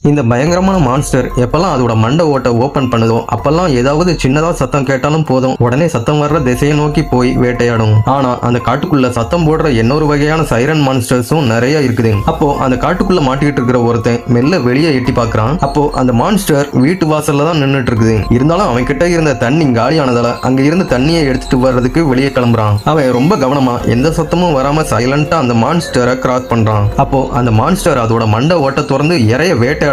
இந்த பயங்கரமான மான்ஸ்டர் எப்பெல்லாம் அதோட மண்டை ஓட்டை ஓபன் பண்ணுதோ அப்பெல்லாம் ஏதாவது சின்னதா சத்தம் கேட்டாலும் போதும் உடனே சத்தம் வர்ற திசையை நோக்கி போய் வேட்டையாடும். ஆனா அந்த காட்டுக்குள்ள சத்தம் போடுற இன்னொரு வகையான சைரன் மான்ஸ்டர்ஸும் நிறைய இருக்குது. அப்போ அந்த காட்டுக்குள்ள மாட்டிக்கிட்டு இருக்கிற ஒருத்தன் மெல்ல வெளியே எட்டி பாக்குறான். அப்போ அந்த மான்ஸ்டர் வீட்டு வாசல்ல தான் நின்னுட்டு இருக்குது. இருந்தாலும் அவன் கிட்ட இருந்த தண்ணி காலியானதால அங்க இருந்து தண்ணியை எடுத்துட்டு வர்றதுக்கு வெளியே கிளம்புறான். அவன் ரொம்ப கவனமா எந்த சத்தமும் வராம சைலண்டா அந்த மான்ஸ்டரை கிராஸ் பண்றான். அப்போ அந்த மான்ஸ்டர் அதோட மண்டை ஓட்ட திறந்து இறைய வேட்டையாடுறதுக்காக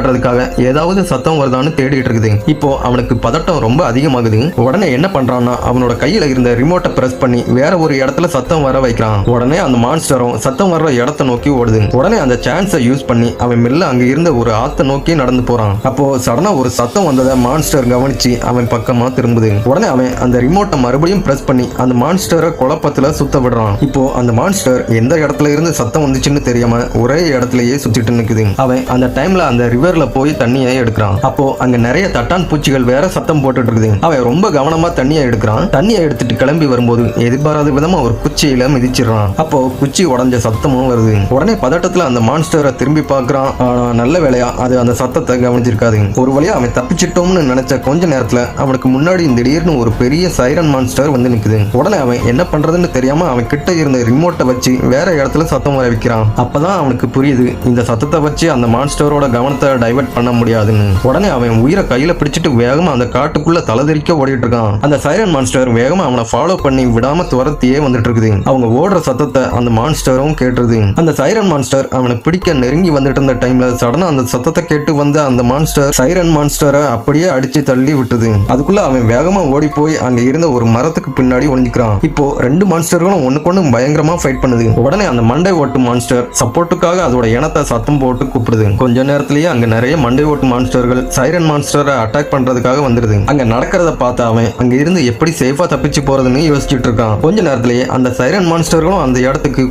ஏதாவது சத்தம் வருதான்னு தேடிட்டு இருக்குது. இப்போ அவனுக்கு பதட்டம் ரொம்ப அதிகமாகுது. உடனே என்ன பண்றான்னா அவனோட கையில இருந்த ரிமோட்டை பிரஸ் பண்ணி வேற ஒரு இடத்துல சத்தம் வர வைக்கிறான். உடனே அந்த மான்ஸ்டரும் சத்தம் வர்ற இடத்தை நோக்கி ஓடுது. உடனே அந்த சான்ஸை யூஸ் பண்ணி அவன் மெல்ல அங்க இருந்த ஒரு ஆத்த நோக்கி நடந்து போறான். அப்போ சடனா ஒரு சத்தம் வந்ததை மான்ஸ்டர் கவனிச்சு அவன் பக்கமா திரும்புது. உடனே அவன் அந்த ரிமோட்டை மறுபடியும் பிரஸ் பண்ணி அந்த மான்ஸ்டரை குழப்பத்துல சுத்த விடுறான். இப்போ அந்த மான்ஸ்டர் எந்த இடத்துல இருந்து சத்தம் வந்துச்சுன்னு தெரியாம ஒரே இடத்துலயே சுத்திட்டு நிக்குது. அவன் அந்த டைம்ல அந்த ரிவர்ல போய் தண்ணியை எடுக்கிறான். அப்போ அங்க நிறைய தட்டான் பூச்சிகள் வேற சத்தம் போட்டுட்டு இருக்குது. அவன் ரொம்ப கவனமா தண்ணியை எடுக்கிறான். தண்ணியை எடுத்துட்டு கிளம்பி வரும்போது எதிர்பாராத விதமா ஒரு குச்சியில மிதிச்சிடறான். அப்போ குச்சி உடஞ்ச சத்தமும் வருது. உடனே பதட்டத்துல அந்த மான்ஸ்டரை திரும்பி பார்க்கறான். ஆனா நல்ல வேளையா அது அந்த சத்தத்தை கவனிச்சிருக்காது. ஒரு வழியா அவன் தப்பிச்சிட்டோம்னு நினைச்ச கொஞ்ச நேரத்துல அவனுக்கு முன்னாடி திடீர்னு ஒரு பெரிய சைரன் மான்ஸ்டர் வந்து நிக்குது. உடனே அவன் என்ன பண்றதுன்னு தெரியாம அவன் கிட்ட இருந்த ரிமோட்டை வச்சு வேற இடத்துல சத்தம் வர வைக்கிறான். அப்பதான் அவனுக்கு புரியுது இந்த சத்தத்தை வச்சு அந்த மான்ஸ்டரோட கவனத்தை டைவர்ட் பண்ண முடியாதுன்னு. உடனே அவன் உயிரை கையில பிடிச்சிட்டு வேகமா அந்த காட்டுக்குள்ள தலதெறிக்க ஓடிட்டு இருக்கான். அந்த சைரன் மான்ஸ்டர் வேகமா அவனை ஃபாலோ பண்ணி விடாம துரத்தியே வந்துட்டு இருக்குது. அவங்க ஓடுற சத்தத்தை அந்த மான்ஸ்டரும் கேட்டுருது. அந்த சைரன் மான்ஸ்டர் அவனை பிடிக்க நெருங்கி வந்துட்டு இருந்த டைம்ல சடனா அந்த சத்தத்தை கேட்டு வந்த அந்த மான்ஸ்டர் சைரன் மான்ஸ்டரை அப்படியே அடிச்சு தள்ளி விட்டுது. அதுக்குள்ள அவன் வேகமா ஓடி போய் அங்க இருந்த ஒரு மரத்துக்கு பின்னாடி ஒளிஞ்சுக்கிறான். இப்போ ரெண்டு மான்ஸ்டர்களும் ஒண்ணுக்கொண்ணு பயங்கரமா ஃபைட் பண்ணுது. உடனே அந்த மண்டை ஓட்டு மான்ஸ்டர் சப்போர்ட்டுக்காக அதோட இனத்தை சத்தம் போட்டு கூப்பிடுது. கொஞ்ச நேரத்திலேயே அங்க நிறைய மண்டை ஓட்டு மான்ஸ்டர்கள் சைரன் மான்ஸ்டரை அட்டாக் பண்றதுக்காக வந்துருது. அங்க நடக்கிறத பார்த்து அவன் அங்க இருந்து எப்படி சேஃபா தப்பிச்சு போறதுன்னு யோசிச்சுட்டு இருக்கான். கொஞ்ச நேரத்திலேயே அந்த சைரன் மான்ஸ்டர்களும் அந்த இடத்துக்கு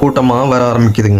கூட்டமா வர ஆரம்பிக்குது.